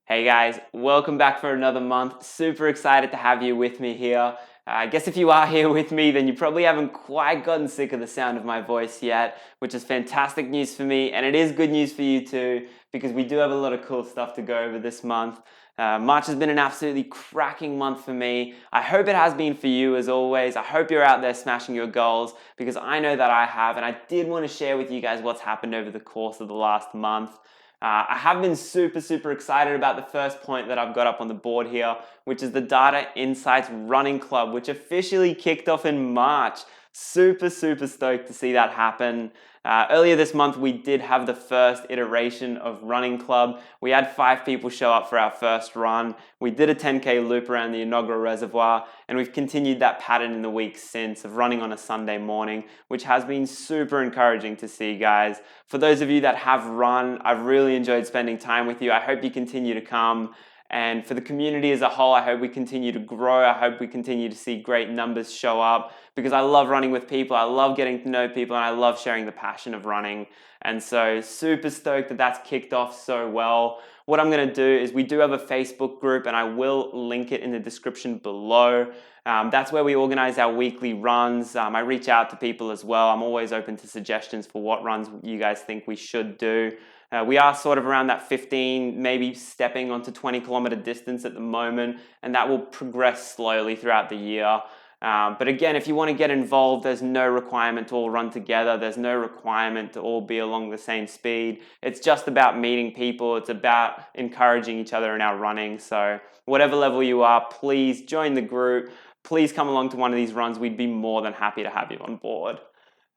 Hey guys, welcome back for another month. Super excited to have you with me here. I guess if you are here with me, then you probably haven't quite gotten sick of the sound of my voice yet, which is fantastic news for me, and it is good news for you too, because we do have a lot of cool stuff to go over this month. March has been an absolutely cracking month for me. I hope it has been for you as always. I hope you're out there smashing your goals, because I know that I have, and I did want to share with you guys what's happened over the course of the last month. I have been super excited about the first point that I've got up on the board here, which is the Data Insights Running Club, which officially kicked off in March. Super stoked to see that happen. Earlier this month, we did have the first iteration of Running Club. We had 5 people show up for our first run. We did a 10K loop around the inaugural reservoir, and we've continued that pattern in the weeks since of running on a Sunday morning, which has been super encouraging to see, guys. For those of you that have run, I've really enjoyed spending time with you. I hope you continue to come. And for the community as a whole, I hope we continue to grow. I hope we continue to see great numbers show up, because I love running with people. I love getting to know people, and I love sharing the passion of running. And so super stoked that that's kicked off so well. What I'm going to do is we do have a Facebook group, and I will link it in the description below. That's where we organize our weekly runs. I reach out to people as well. I'm always open to suggestions for what runs you guys think we should do. We are sort of around that 15, maybe stepping onto 20-kilometer distance at the moment, and that will progress slowly throughout the year. But again, if you want to get involved, there's no requirement to all run together. There's no requirement to all be along the same speed. It's just about meeting people. It's about encouraging each other in our running. So whatever level you are, please join the group. Please come along to one of these runs. We'd be more than happy to have you on board.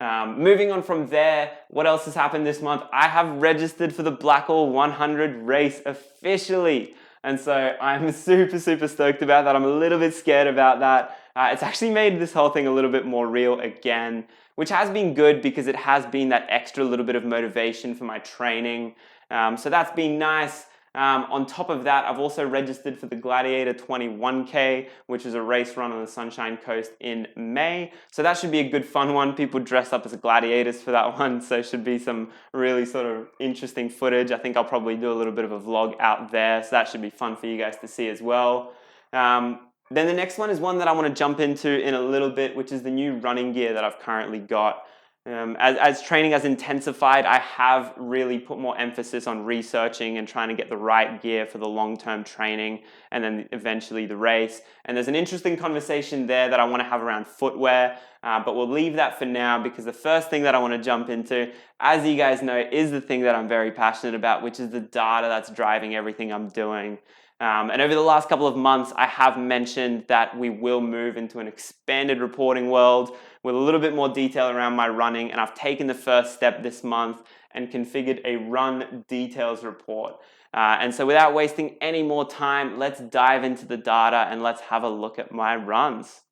Moving on from there, what else has happened this month? I have registered for the Blackall 100 race officially. And so I'm super stoked about that. I'm a little bit scared about that. It's actually made this whole thing a little bit more real again, which has been good because it has been that extra little bit of motivation for my training. So that's been nice. On top of that, I've also registered for the Gladiator 21K, which is a race run on the Sunshine Coast in May. So that should be a good fun one. People dress up as gladiators for that one, so it should be some really sort of interesting footage. I think I'll probably do a little bit of a vlog out there, so that should be fun for you guys to see as well. Then the next one is one that I want to jump into in a little bit, which is the new running gear that I've currently got. As training has intensified, I have really put more emphasis on researching and trying to get the right gear for the long-term training and then eventually the race. And there's an interesting conversation there that I want to have around footwear, but we'll leave that for now, because the first thing that I want to jump into, as you guys know, is the thing that I'm very passionate about, which is the data that's driving everything I'm doing. And over the last couple of months, I have mentioned that we will move into an expanded reporting world with a little bit more detail around my running, and I've taken the first step this month and configured a run details report. And so without wasting any more time, let's dive into the data and let's have a look at my runs.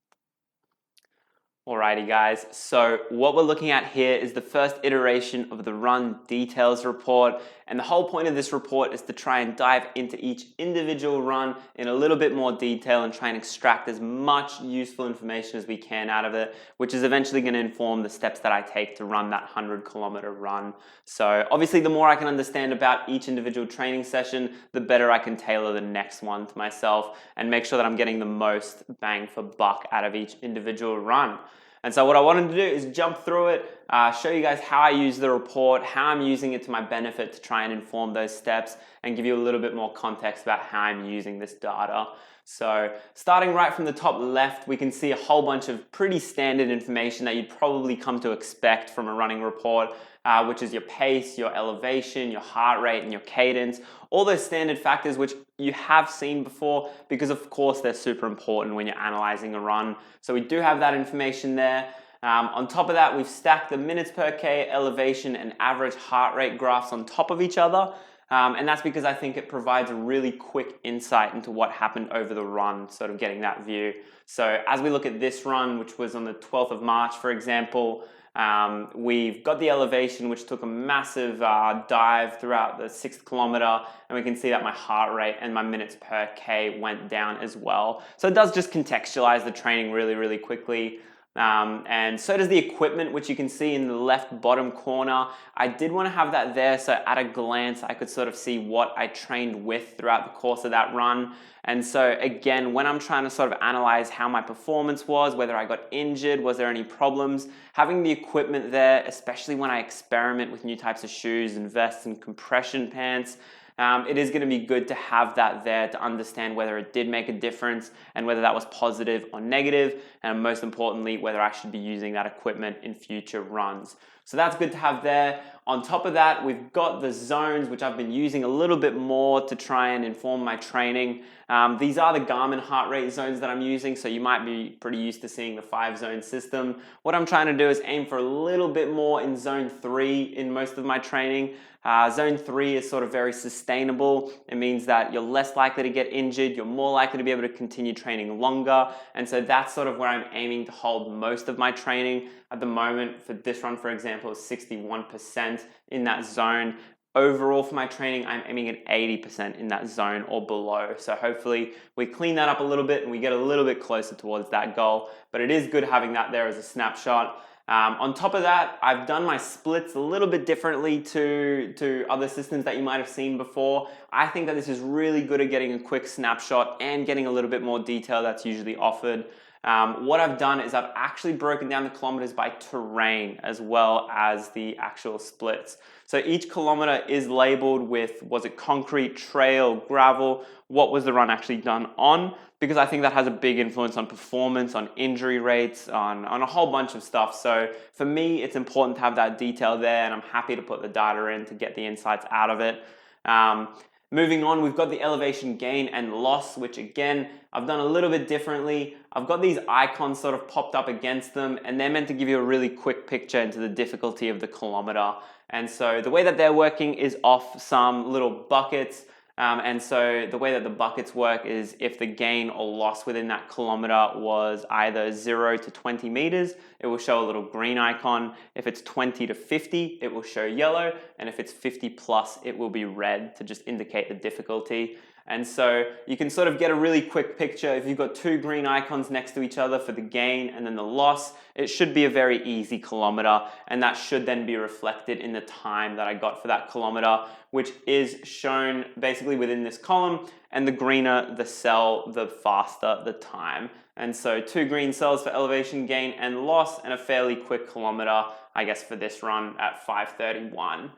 Alrighty guys, so what we're looking at here is the first iteration of the run details report, and the whole point of this report is to try and dive into each individual run in a little bit more detail and try and extract as much useful information as we can out of it, which is eventually going to inform the steps that I take to run that 100-kilometer run. So obviously the more I can understand about each individual training session, the better I can tailor the next one to myself and make sure that I'm getting the most bang for buck out of each individual run. And so what I wanted to do is jump through it, show you guys how I use the report, how I'm using it to my benefit to try and inform those steps, and give you a little bit more context about how I'm using this data. So starting right from the top left, we can see a whole bunch of pretty standard information that you'd probably come to expect from a running report, which is your pace, your elevation, your heart rate, and your cadence. All those standard factors which you have seen before, because of course they're super important when you're analyzing a run. So we do have that information there. On top of that, we've stacked the minutes per K, elevation, and average heart rate graphs on top of each other. And that's because I think it provides a really quick insight into what happened over the run, sort of getting that view. So as we look at this run, which was on the 12th of March, for example, we've got the elevation, which took a massive dive throughout the 6th kilometer, and we can see that my heart rate and my minutes per K went down as well. So it does just contextualize the training really quickly. And so does the equipment, which you can see in the left bottom corner. I did want to have that there so at a glance I could sort of see what I trained with throughout the course of that run. And so again, when I'm trying to sort of analyze how my performance was, whether I got injured, was there any problems, having the equipment there, especially when I experiment with new types of shoes and vests and compression pants, it is going to be good to have that there to understand whether it did make a difference and whether that was positive or negative, and most importantly, whether I should be using that equipment in future runs. So that's good to have there. On top of that, we've got the zones, which I've been using a little bit more to try and inform my training. These are the Garmin heart rate zones that I'm using, so you might be pretty used to seeing the 5-zone system. What I'm trying to do is aim for a little bit more in zone 3 in most of my training. Zone 3 is sort of very sustainable. It means that you're less likely to get injured, you're more likely to be able to continue training longer, and so that's sort of where I'm aiming to hold most of my training. At the moment, for this run, for example, is 61% in that zone. Overall for my training, I'm aiming at 80% in that zone or below. So hopefully we clean that up a little bit and we get a little bit closer towards that goal, but it is good having that there as a snapshot. On top of that, I've done my splits a little bit differently to other systems that you might have seen before. I think that this is really good at getting a quick snapshot and getting a little bit more detail that's usually offered. What I've done is I've actually broken down the kilometers by terrain as well as the actual splits. So each kilometer is labeled with, was it concrete, trail, gravel, what was the run actually done on? Because I think that has a big influence on performance, on injury rates, on a whole bunch of stuff. So for me, it's important to have that detail there, and I'm happy to put the data in to get the insights out of it. Moving on, we've got the elevation gain and loss, which again, I've done a little bit differently. I've got these icons sort of popped up against them, and they're meant to give you a really quick picture into the difficulty of the kilometer. And so the way that they're working is off some little buckets. And so the way that the buckets work is if the gain or loss within that kilometer was either 0 to 20 meters, it will show a little green icon. If it's 20 to 50, it will show yellow. And if it's 50 plus, it will be red to just indicate the difficulty. And so you can sort of get a really quick picture. If you've got two green icons next to each other for the gain and then the loss, it should be a very easy kilometer, and that should then be reflected in the time that I got for that kilometer, which is shown basically within this column, and the greener the cell, the faster the time. And so 2 green cells for elevation gain and loss, and a fairly quick kilometer, I guess, for this run at 5:31.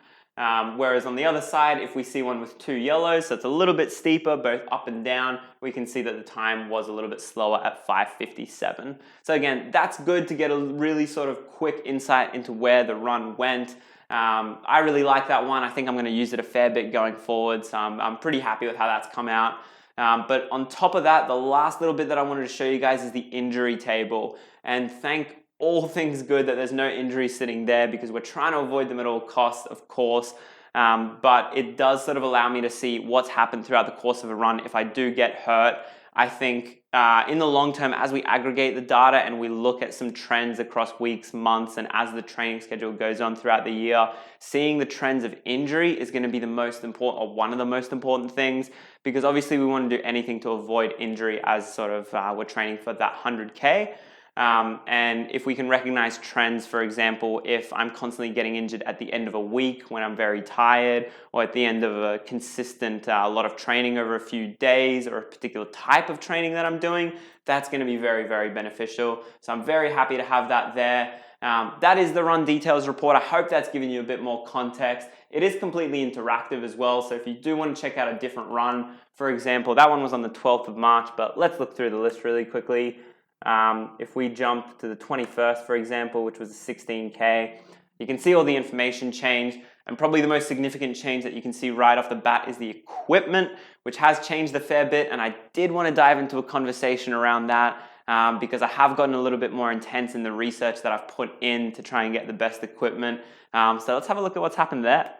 Whereas on the other side, if we see one with 2 yellows, so it's a little bit steeper, both up and down, we can see that the time was a little bit slower at 5:57. So again, that's good to get a really sort of quick insight into where the run went. I really like that one. I think I'm going to use it a fair bit going forward, so I'm pretty happy with how that's come out. But on top of that, the last little bit that I wanted to show you guys is the injury table. And thank all things good that there's no injuries sitting there, because we're trying to avoid them at all costs, of course. But it does sort of allow me to see what's happened throughout the course of a run if I do get hurt. I think in the long term, as we aggregate the data and we look at some trends across weeks, months, and as the training schedule goes on throughout the year, seeing the trends of injury is going to be the most important, or one of the most important things, because obviously we want to do anything to avoid injury as sort of we're training for that 100K. And if we can recognize trends, for example, if I'm constantly getting injured at the end of a week when I'm very tired, or at the end of a consistent lot of training over a few days, or a particular type of training that I'm doing, that's going to be very, very beneficial. So I'm very happy to have that there. That is the run details report. I hope that's given you a bit more context. It is completely interactive as well, so if you do want to check out a different run, for example, that one was on the 12th of March, but let's look through the list really quickly. If we jump to the 21st, for example, which was a 16K, you can see all the information change, and probably the most significant change that you can see right off the bat is the equipment, which has changed a fair bit, and I did want to dive into a conversation around that because I have gotten a little bit more intense in the research that I've put in to try and get the best equipment. So let's have a look at what's happened there.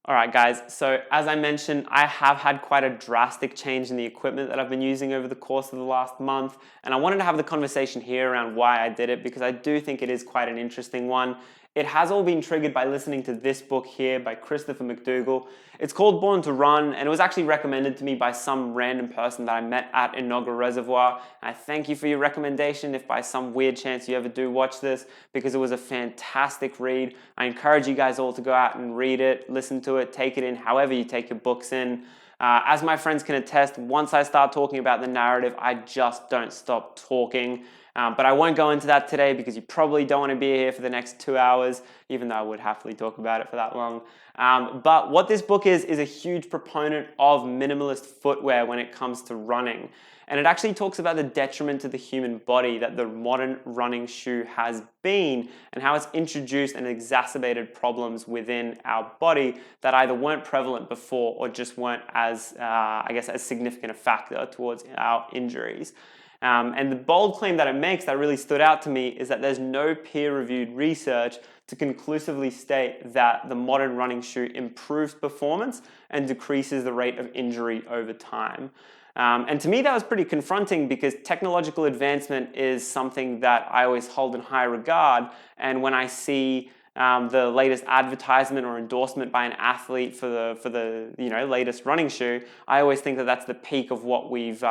All right, guys, so as I mentioned, I have had quite a drastic change in the equipment that I've been using over the course of the last month, and I wanted to have the conversation here around why I did it, because I do think it is quite an interesting one. It has all been triggered by listening to this book here by Christopher McDougall. It's called Born to Run, and it was actually recommended to me by some random person that I met at Inaugural Reservoir. And I thank you for your recommendation if by some weird chance you ever do watch this, because it was a fantastic read. I encourage you guys all to go out and read it, listen to it, take it in however you take your books in. As my friends can attest, once I start talking about the narrative, I just don't stop talking. But I won't go into that today because you probably don't want to be here for the next 2 hours, even though I would happily talk about it for that long. But what this book is a huge proponent of minimalist footwear when it comes to running. And it actually talks about the detriment to the human body that the modern running shoe has been, and how it's introduced and exacerbated problems within our body that either weren't prevalent before or just weren't as, as significant a factor towards our injuries. And the bold claim that it makes that really stood out to me is that there's no peer-reviewed research to conclusively state that the modern running shoe improves performance and decreases the rate of injury over time. And to me, that was pretty confronting because technological advancement is something that I always hold in high regard. And when I see the latest advertisement or endorsement by an athlete for the latest running shoe, I always think that that's the peak of what we've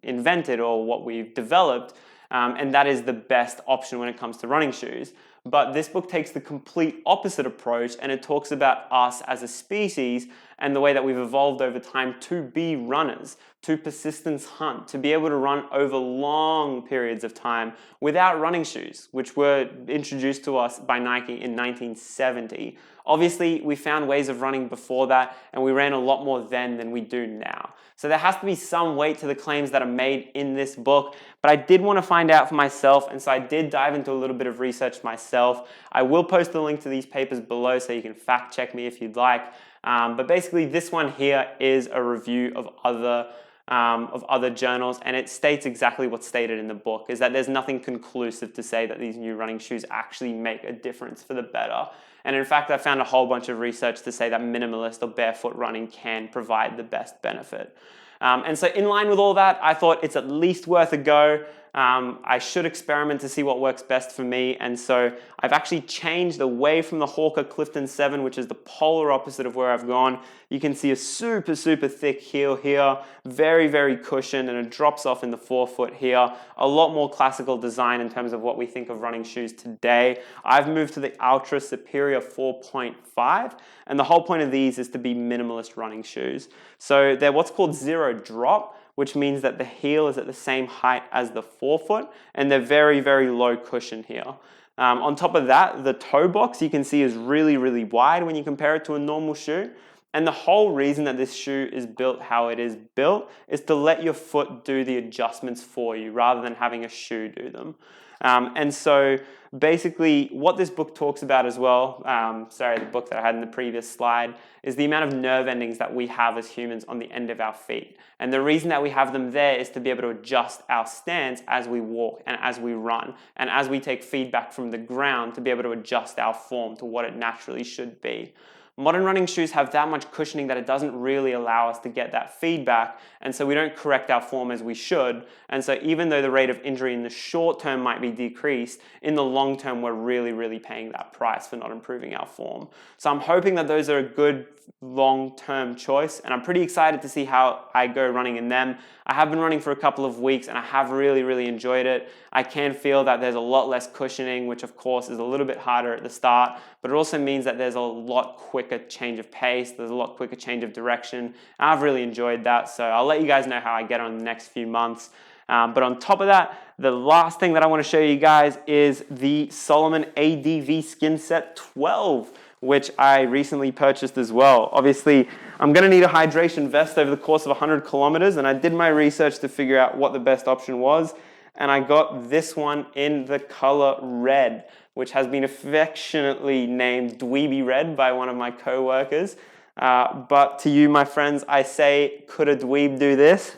invented or what we've developed, and that is the best option when it comes to running shoes. But this book takes the complete opposite approach, and it talks about us as a species and the way that we've evolved over time to be runners, to persistence hunt, to be able to run over long periods of time without running shoes, which were introduced to us by Nike in 1970. Obviously, we found ways of running before that, and we ran a lot more then than we do now. So there has to be some weight to the claims that are made in this book, but I did want to find out for myself, and so I did dive into a little bit of research myself. I will post the link to these papers below so you can fact check me if you'd like. But basically, this one here is a review of other journals, and it states exactly what's stated in the book, is that there's nothing conclusive to say that these new running shoes actually make a difference for the better. And in fact, I found a whole bunch of research to say that minimalist or barefoot running can provide the best benefit. And so in line with all that, I thought it's at least worth a go. I should experiment to see what works best for me. And so I've actually changed away from the Hawker Clifton 7, which is the polar opposite of where I've gone. You can see a super, super thick heel here, very, very cushioned, and it drops off in the forefoot here. A lot more classical design in terms of what we think of running shoes today. I've moved to the Ultra Superior 4.5, and the whole point of these is to be minimalist running shoes. So they're what's called zero drop, which means that the heel is at the same height as the forefoot, and they're very, very low cushion here. On top of that, the toe box you can see is really, really wide when you compare it to a normal shoe. And the whole reason that this shoe is built how it is built is to let your foot do the adjustments for you rather than having a shoe do them. And so basically what this book talks about as well, the book that I had in the previous slide, is the amount of nerve endings that we have as humans on the end of our feet. And the reason that we have them there is to be able to adjust our stance as we walk and as we run and as we take feedback from the ground to be able to adjust our form to what it naturally should be. Modern running shoes have that much cushioning that it doesn't really allow us to get that feedback, and so we don't correct our form as we should. And so even though the rate of injury in the short term might be decreased, in the long term we're really, really paying that price for not improving our form. So I'm hoping that those are a good long-term choice, and I'm pretty excited to see how I go running in them. I have been running for a couple of weeks and I have really, really enjoyed it. I can feel that there's a lot less cushioning, which of course is a little bit harder at the start, but it also means that there's a lot quicker change of pace, there's a lot quicker change of direction. I've really enjoyed that, so I'll let you guys know how I get on in the next few months. But on top of that, the last thing that I want to show you guys is the Solomon ADV Skin Set 12, which I recently purchased as well. Obviously, I'm going to need a hydration vest over the course of 100 kilometers, and I did my research to figure out what the best option was, and I got this one in the color red, which has been affectionately named Dweeby Red by one of my co-workers. But to you, my friends, I say, could a dweeb do this?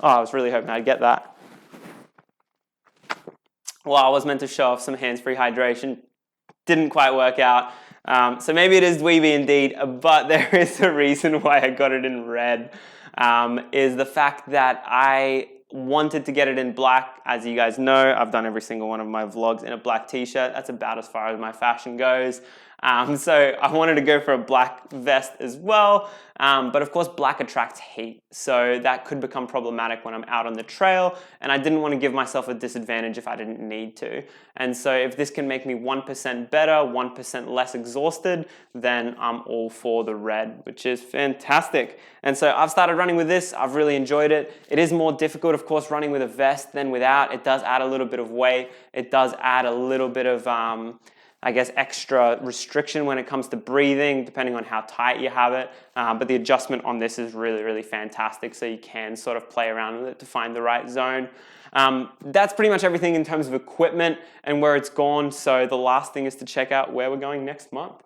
Oh, I was really hoping I'd get that. Well, I was meant to show off some hands-free hydration. Didn't quite work out. So maybe it is dweeby indeed, but there is a reason why I got it in red, is the fact that I wanted to get it in black. As you guys know, I've done every single one of my vlogs in a black t-shirt. That's about as far as my fashion goes. So I wanted to go for a black vest as well. But of course, black attracts heat. So that could become problematic when I'm out on the trail. And I didn't want to give myself a disadvantage if I didn't need to. And so if this can make me 1% better, 1% less exhausted, then I'm all for the red, which is fantastic. And so I've started running with this. I've really enjoyed it. It is more difficult, of course, running with a vest than without. It does add a little bit of weight. It does add a little bit of I guess, extra restriction when it comes to breathing, depending on how tight you have it. But the adjustment on this is really, really fantastic. So you can sort of play around with it to find the right zone. That's pretty much everything in terms of equipment and where it's gone. So the last thing is to check out where we're going next month.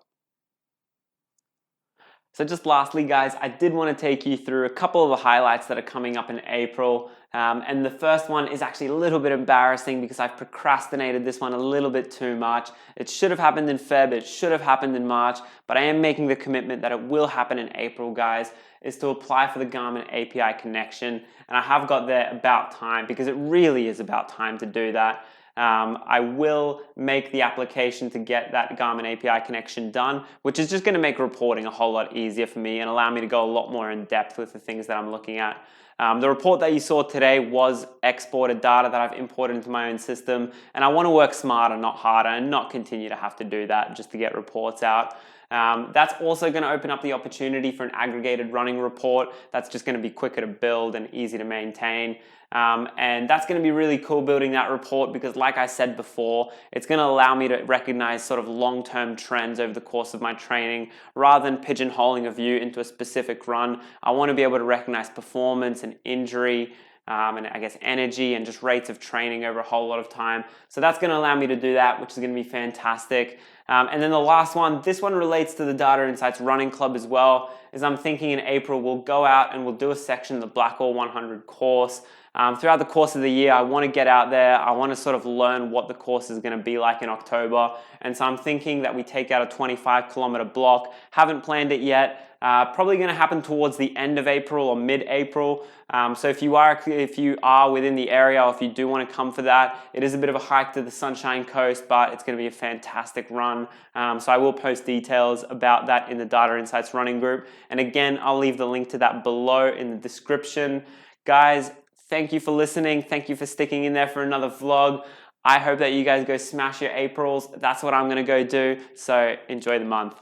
So just lastly, guys, I did want to take you through a couple of the highlights that are coming up in April. And the first one is actually a little bit embarrassing because I've procrastinated this one a little bit too much. It should have happened in Feb, it should have happened in March, but I am making the commitment that it will happen in April, guys, is to apply for the Garmin API connection. And I have got there about time because it really is about time to do that. I will make the application to get that Garmin API connection done, which is just going to make reporting a whole lot easier for me and allow me to go a lot more in depth with the things that I'm looking at. The report that you saw today was exported data that I've imported into my own system, and I want to work smarter, not harder, and not continue to have to do that just to get reports out. That's also going to open up the opportunity for an aggregated running report that's just going to be quicker to build and easy to maintain. And that's going to be really cool building that report because, like I said before, it's going to allow me to recognize sort of long-term trends over the course of my training rather than pigeonholing a view into a specific run. I want to be able to recognize performance and injury and I guess energy and just rates of training over a whole lot of time. So that's going to allow me to do that, which is going to be fantastic. And then the last one, this one relates to the Data Insights Running Club as well, is I'm thinking in April we'll go out and we'll do a section of the Blackall 100 course. Throughout the course of the year, I want to get out there. I want to sort of learn what the course is going to be like in October. And so I'm thinking that we take out a 25-kilometer block. Haven't planned it yet. Probably going to happen towards the end of April or mid-April. So if you are within the area, or if you do want to come for that, it is a bit of a hike to the Sunshine Coast, but it's going to be a fantastic run. So I will post details about that in the Data Insights Running group. And again, I'll leave the link to that below in the description. Guys, thank you for listening. Thank you for sticking in there for another vlog. I hope that you guys go smash your Aprils. That's what I'm going to go do. So enjoy the month.